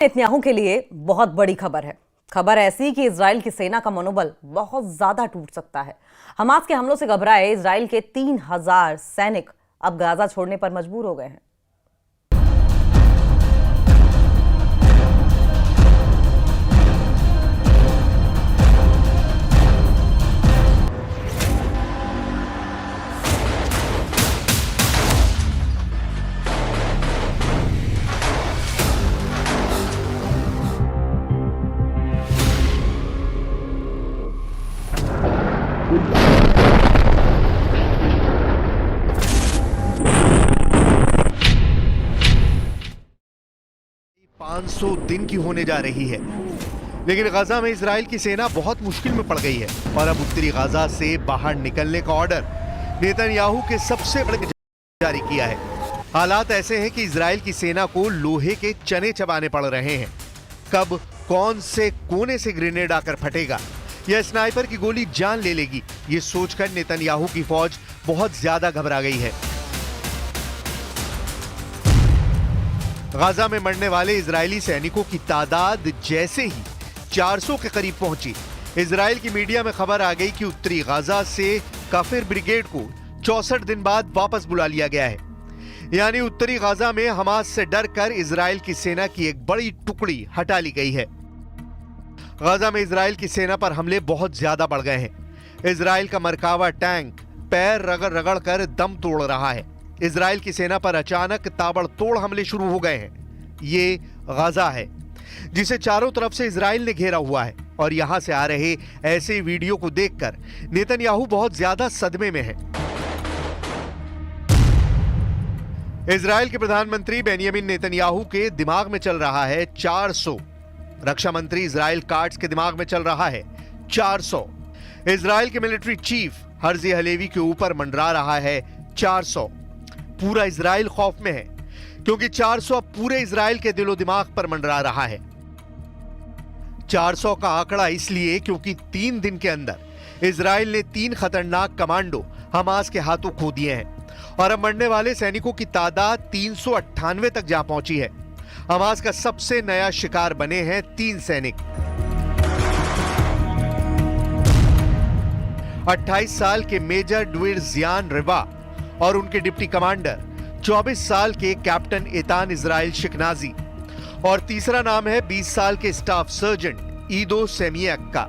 Netanyahu के लिए बहुत बड़ी खबर है। खबर ऐसी कि इजराइल की सेना का मनोबल बहुत ज्यादा टूट सकता है। हमास के हमलों से घबराए इजराइल के 3000 सैनिक अब गाजा छोड़ने पर मजबूर हो गए हैं। 500 दिन की होने जा रही है, लेकिन गाजा में इजराइल की सेना बहुत मुश्किल में पड़ गई है और अब उत्तरी गाजा से बाहर निकलने का ऑर्डर नेतन्याहू के सबसे बड़े जारी किया है। हालात ऐसे हैं कि इजराइल की सेना को लोहे के चने चबाने पड़ रहे हैं। कब कौन से कोने से ग्रेनेड आकर फटेगा या स्नाइपर की गोली जान ले लेगी, ये सोचकर नेतन्याहू की फौज बहुत ज्यादा घबरा गई है। गाजा में मरने वाले इजरायली सैनिकों की तादाद जैसे ही 400 के करीब पहुंची, इजराइल की मीडिया में खबर आ गई कि उत्तरी गाजा से काफिर ब्रिगेड को 64 दिन बाद वापस बुला लिया गया है। यानी उत्तरी गाजा में हमास से डरकर इजराइल की सेना की एक बड़ी टुकड़ी हटा ली गई है। गाजा में इजराइल की सेना पर हमले बहुत ज्यादा बढ़ गए हैं। इजराइल का मरकावा टैंक पैर रगड़ रगड़ कर दम तोड़ रहा है। इजराइल की सेना पर अचानक ताबड़तोड़ हमले शुरू हो गए हैं। ये गाजा है जिसे चारों तरफ से इजराइल ने घेरा हुआ है और यहां से आ रहे ऐसे वीडियो को देखकर नेतन्याहू बहुत ज्यादा सदमे में है। इजराइल के प्रधानमंत्री बेंयामिन नेतन्याहू के दिमाग में चल रहा है 400। रक्षा मंत्री इजराइल काट्स के दिमाग में चल रहा है 400। इजराइल के मिलिट्री चीफ हर्जी हलेवी के ऊपर मंडरा रहा है 400। पूरा इजराइल खौफ में है क्योंकि 400 अब पूरे इजराइल के दिलो दिमाग पर मंडरा रहा है। 400 का आंकड़ा इसलिए क्योंकि 3 दिन के अंदर इजराइल ने 3 खतरनाक कमांडो हमास के हाथों खो दिए हैं और अब मरने वाले सैनिकों की तादाद 398 तक जा पहुंची है। हमास का सबसे नया शिकार बने हैं 3 सैनिक। 28 साल के मेजर ड्विर जियान रिवा और उनके डिप्टी कमांडर 24 साल के कैप्टन एतान इजराइल शिकनाजी और तीसरा नाम है 20 साल के स्टाफ सर्जेंट ईदो सेमियक का,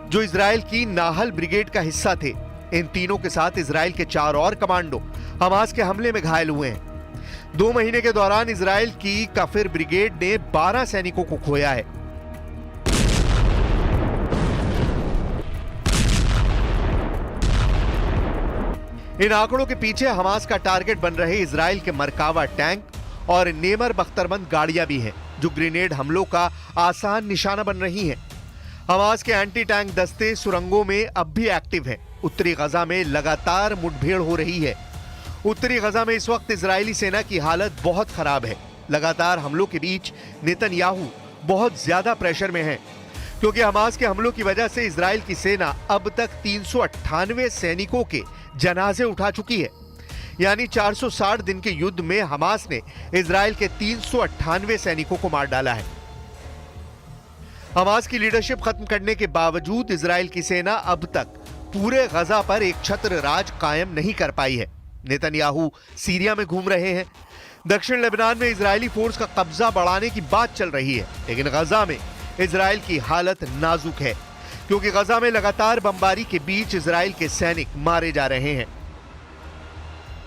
जो इजराइल की नाहल ब्रिगेड का हिस्सा थे। इन तीनों के साथ इजराइल के 4 और कमांडो हमास के हमले में घायल हुए हैं। 2 महीने के दौरान इजराइल की काफिर ब्रिगेड ने 12 सैनिकों को खोया है। इन आंकड़ों के पीछे हमास का टारगेट बन रहे इजराइल के मरकावा टैंक और नेमर बख्तरबंद गाड़ियां भी हैं, जो ग्रेनेड हमलों का आसान निशाना बन रही हैं। हमास के एंटी टैंक दस्ते सुरंगों में अब भी एक्टिव हैं। उत्तरी गाजा में लगातार मुठभेड़ हो रही है। उत्तरी गाजा में इस वक्त इजरायली सेना की हालत बहुत खराब है। लगातार हमलों के बीच नेतन्याहू बहुत ज्यादा प्रेशर में है क्योंकि हमास के हमलों की वजह से इजराइल की सेना अब तक 398 सैनिकों के जनाजे उठा चुकी है। यानी 460 दिन के युद्ध में हमास ने इजराइल के 398 सैनिकों को मार डाला है। हमास की लीडरशिप खत्म करने के बावजूद इजराइल की सेना अब तक पूरे गजा पर एक छत्र राज कायम नहीं कर पाई है। नेतन्याहू सीरिया में घूम रहे हैं। दक्षिण लेबनान में इजरायली फोर्स का कब्जा बढ़ाने की बात चल रही है, लेकिन गजा में इजराइल की हालत नाजुक है क्योंकि गजा में लगातार बमबारी के बीच इजराइल के सैनिक मारे जा रहे हैं।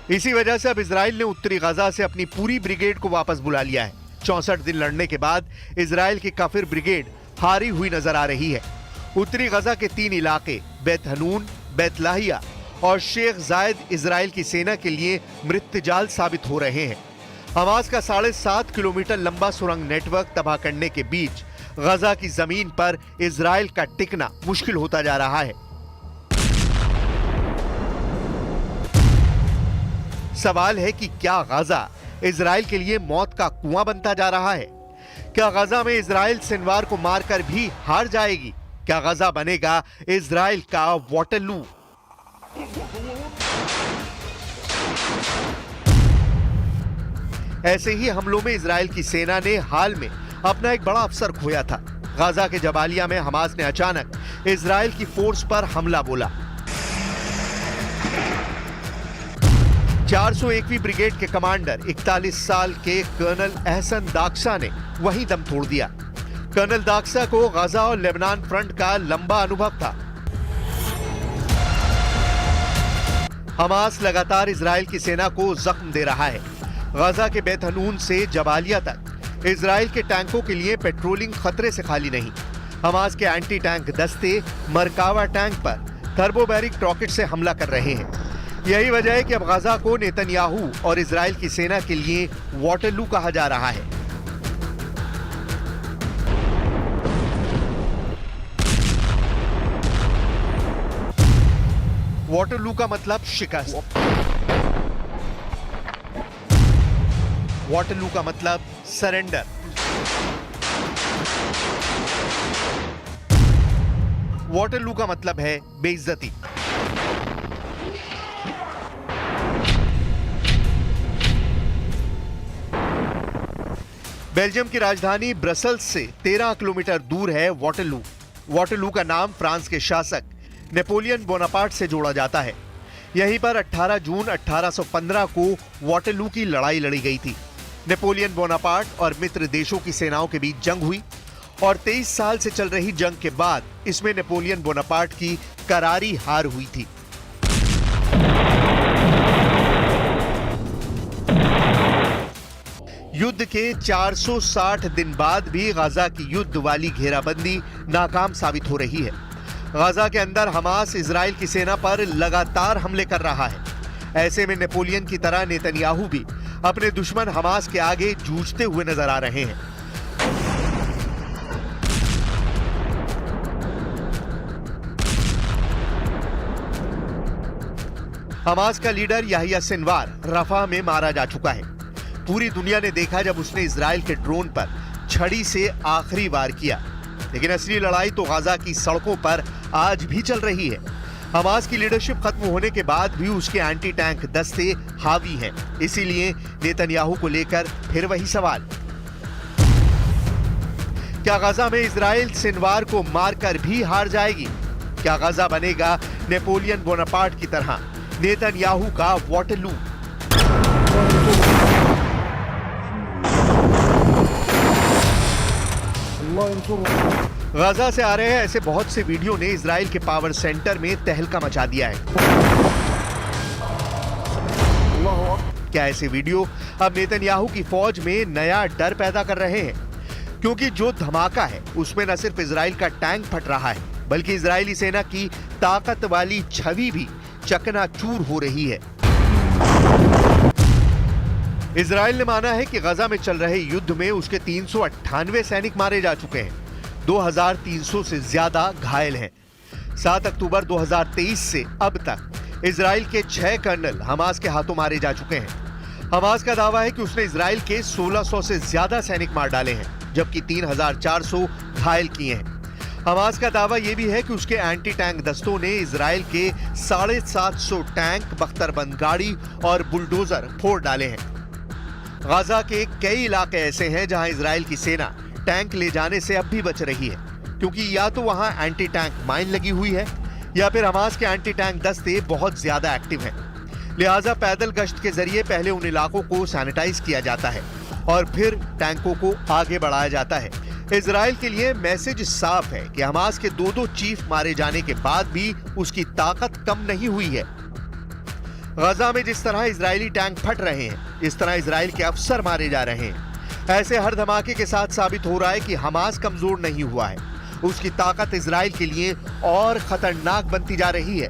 इसी वजह से अब इजराइल ने उत्तरी गजा से अपनी पूरी ब्रिगेड को वापस बुला लिया है। 64 दिन लड़ने के बाद इजराइल की काफिर ब्रिगेड हारी हुई नजर आ रही है। उत्तरी गजा के 3 इलाके बेत हनून, बेत लाहिया और शेख जायद इजराइल की सेना के लिए मृत्युजाल साबित हो रहे हैं। हमास का 7.5 किलोमीटर लंबा सुरंग नेटवर्क तबाह करने के बीच गजा की जमीन पर इजराइल का टिकना मुश्किल होता जा रहा है। सवाल है कि क्या गजा इजराइल के लिए मौत का कुआं बनता जा रहा है? क्या गजा में इजराइल सिनवार को मारकर भी हार जाएगी? क्या गजा बनेगा इजराइल का वाटरलू? ऐसे ही हमलों में इजराइल की सेना ने हाल में अपना एक बड़ा अफसर खोया था। गाजा के जबालिया में हमास ने अचानक इजराइल की फोर्स पर हमला बोला। 401वीं ब्रिगेड के कमांडर 41 साल के कर्नल एहसन दाक्सा ने वहीं दम तोड़ दिया। कर्नल दाक्सा को गाजा और लेबनान फ्रंट का लंबा अनुभव था। हमास लगातार इजराइल की सेना को जख्म दे रहा है। गाजा के बेत हनून से जबालिया तक इजराइल के टैंकों के लिए पेट्रोलिंग खतरे से खाली नहीं। हमास के एंटी टैंक दस्ते मरकावा टैंक पर टर्बोबैरिक रॉकेट से हमला कर रहे हैं। यही वजह है कि अब गाजा को नेतन्याहू और इजराइल की सेना के लिए वाटरलू कहा जा रहा है। वाटरलू का मतलब शिकस्त। वाटरलू का मतलब सरेंडर। वाटरलू का मतलब है बेइज्जती। बेल्जियम की राजधानी ब्रसल्स से 13 किलोमीटर दूर है वाटरलू। वाटरलू का नाम फ्रांस के शासक नेपोलियन बोनापार्ट से जोड़ा जाता है। यहीं पर 18 जून 1815 को वाटरलू की लड़ाई लड़ी गई थी। नेपोलियन बोनापार्ट और मित्र देशों की सेनाओं के बीच जंग हुई और 23 साल से चल रही जंग के बाद इसमें नेपोलियन बोनापार्ट की करारी हार हुई थी। युद्ध के 460 दिन बाद भी गाजा की युद्ध वाली घेराबंदी नाकाम साबित हो रही है। गाजा के अंदर हमास इजराइल की सेना पर लगातार हमले कर रहा है। ऐसे में नेपोलियन की तरह नेतन्याहू भी अपने दुश्मन हमास के आगे जूझते हुए नजर आ रहे हैं। हमास का लीडर याहिया सिनवार रफा में मारा जा चुका है। पूरी दुनिया ने देखा जब उसने इजराइल के ड्रोन पर छड़ी से आखिरी वार किया। लेकिन असली लड़ाई तो गाजा की सड़कों पर आज भी चल रही है। हमास की लीडरशिप खत्म होने के बाद भी उसके एंटी टैंक दस्ते हावी हैं। इसीलिए नेतन्याहू को लेकर फिर वही सवाल, क्या गाजा में इजराइल सिनवार को मारकर भी हार जाएगी? क्या गाजा बनेगा नेपोलियन बोनापार्ट की तरह नेतन्याहू का वाटरलू? गाजा से आ रहे हैं ऐसे बहुत से वीडियो ने इजराइल के पावर सेंटर में तहलका मचा दिया है। क्या ऐसे वीडियो अब नेतन्याहू की फौज में नया डर पैदा कर रहे हैं? क्योंकि जो धमाका है उसमें न सिर्फ इजराइल का टैंक फट रहा है, बल्कि इजरायली सेना की ताकत वाली छवि भी चकनाचूर हो रही है। इजराइल ने माना है कि गाजा में चल रहे युद्ध में उसके 398 सैनिक मारे जा चुके हैं। 2300 से ज्यादा घायल हैं। 7 अक्टूबर 2023 से अब तक इजराइल के 6 कर्नल हमास के हाथों मारे जा चुके हैं। हमास का दावा है कि उसने इजराइल के 1600 से ज्यादा सैनिक मार डाले हैं, जबकि 3400 घायल किए हैं। हमास का दावा यह भी है कि उसके एंटी टैंक दस्तों ने इजराइल के 750 टैंक, बख्तरबंद गाड़ी और बुलडोजर फोड़ डाले हैं। गाजा के कई इलाके ऐसे हैं जहां इजराइल की सेना टैंक ले जाने से अब भी बच रही है, क्योंकि या तो वहां एंटी टैंक माइन लगी हुई है या फिर हमास के एंटी टैंक दस्ते बहुत ज्यादा एक्टिव हैं। लिहाजा पैदल गश्त के जरिए पहले उन इलाकों को सैनिटाइज किया जाता है और फिर टैंकों को आगे बढ़ाया जाता है। इजराइल के लिए मैसेज साफ है कि हमास के 2 चीफ मारे जाने के बाद भी उसकी ताकत कम नहीं हुई है। गाजा में जिस तरह इजरायली टैंक फट रहे हैं, इस तरह इजराइल के अफसर मारे जा रहे हैं। ऐसे हर धमाके के साथ साबित हो रहा है कि हमास कमजोर नहीं हुआ है, उसकी ताकत इजराइल के लिए और खतरनाक बनती जा रही है।